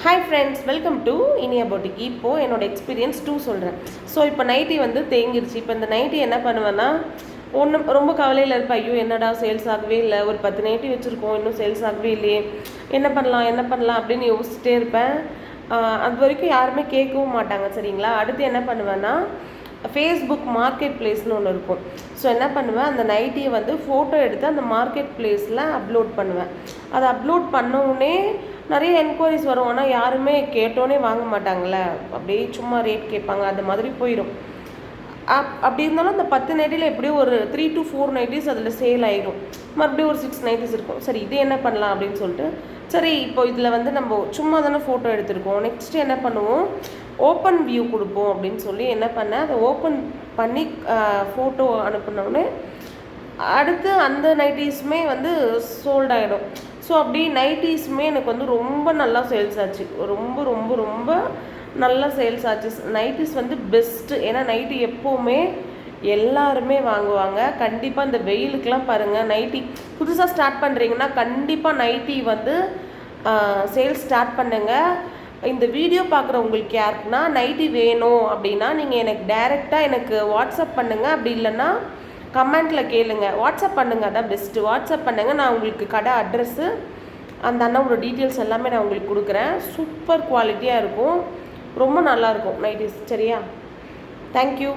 Hi friends, welcome to Iniya boutique. இப்போது என்னோடய experience 2 சொல்கிறேன். ஸோ இப்போ நைட்டி வந்து தேங்கிருச்சு. இப்போ இந்த நைட்டி என்ன பண்ணுவேன்னா, ஒன்று ரொம்ப கவலையில் இருப்பேன். ஐயோ என்னடா சேல்ஸ் ஆகவே இல்லை, ஒரு 10 நைட்டி வச்சுருக்கோம், இன்னும் சேல்ஸ் ஆகவே இல்லையே, என்ன பண்ணலாம் அப்படின்னு யோசிச்சுட்டே இருப்பேன். அது வரைக்கும் யாருமே கேட்கவும் மாட்டாங்க, சரிங்களா. அடுத்து என்ன பண்ணுவேன்னா, ஃபேஸ்புக் மார்க்கெட் பிளேஸ்னு ஒன்று இருக்கும். ஸோ என்ன பண்ணுவேன், அந்த நைட்டியை வந்து ஃபோட்டோ எடுத்து அந்த மார்க்கெட் பிளேஸில் அப்லோட் பண்ணுவேன். அதை அப்லோட் பண்ணவுடனே நிறைய என்கொயரிஸ் வரும். ஆனால் யாருமே கேட்டோன்னே வாங்க மாட்டாங்கள்ல, அப்படியே சும்மா ரேட் கேட்பாங்க, அந்த மாதிரி போயிடும். அப்படி இருந்தாலும் அந்த 10 நைட்டியில் எப்படியும் ஒரு 3 to 4 நைட்டிஸ் அதில் சேல் ஆகிடும். மறுபடியும் ஒரு 6 நைட்டிஸ் இருக்கும். சரி, இது என்ன பண்ணலாம் அப்படின்னு சொல்லிட்டு, சரி இப்போ இதில் வந்து நம்ம சும்மா தானே ஃபோட்டோ எடுத்திருக்கோம், நெக்ஸ்ட்டு என்ன பண்ணுவோம், ஓப்பன் வியூ கொடுப்போம் அப்படின்னு சொல்லி என்ன பண்ணேன், அதை ஓப்பன் பண்ணி ஃபோட்டோ அனுப்பினோடனே அடுத்து அந்த நைட்டிஸுமே வந்து சோல்ட் ஆகிடும். ஸோ அப்படி நைட்டிஸுமே எனக்கு வந்து ரொம்ப நல்லா சேல்ஸ் ஆச்சு. ரொம்ப ரொம்ப ரொம்ப நல்லா சேல்ஸ் ஆச்சு. நைட்டிஸ் வந்து பெஸ்ட்டு. ஏன்னா நைட்டி எப்போவுமே எல்லாருமே வாங்குவாங்க. கண்டிப்பாக இந்த வெயிலுக்கெலாம் பாருங்கள், நைட்டி புதுசாக ஸ்டார்ட் பண்ணுறீங்கன்னா கண்டிப்பாக நைட்டி வந்து சேல்ஸ் ஸ்டார்ட் பண்ணுங்கள். இந்த வீடியோ பார்க்குற உங்களுக்கு யாருக்குன்னா நைட்டி வேணும் அப்படின்னா நீங்கள் எனக்கு டைரெக்டாக எனக்கு வாட்ஸ்அப் பண்ணுங்கள். அப்படி இல்லைன்னா கமெண்ட்டில் கேளுங்க. வாட்ஸ்அப் பண்ணுங்கள், அதான் பெஸ்ட்டு. வாட்ஸ்அப் பண்ணுங்கள், நான் உங்களுக்கு கடை அட்ரெஸ்ஸு, அந்த அண்ணாவோட டீட்டெயில்ஸ் எல்லாமே நான் உங்களுக்கு கொடுக்குறேன். சூப்பர் குவாலிட்டியாக இருக்கும், ரொம்ப நல்லாயிருக்கும் நைட்டிஸ். சரியா? தேங்க்யூ.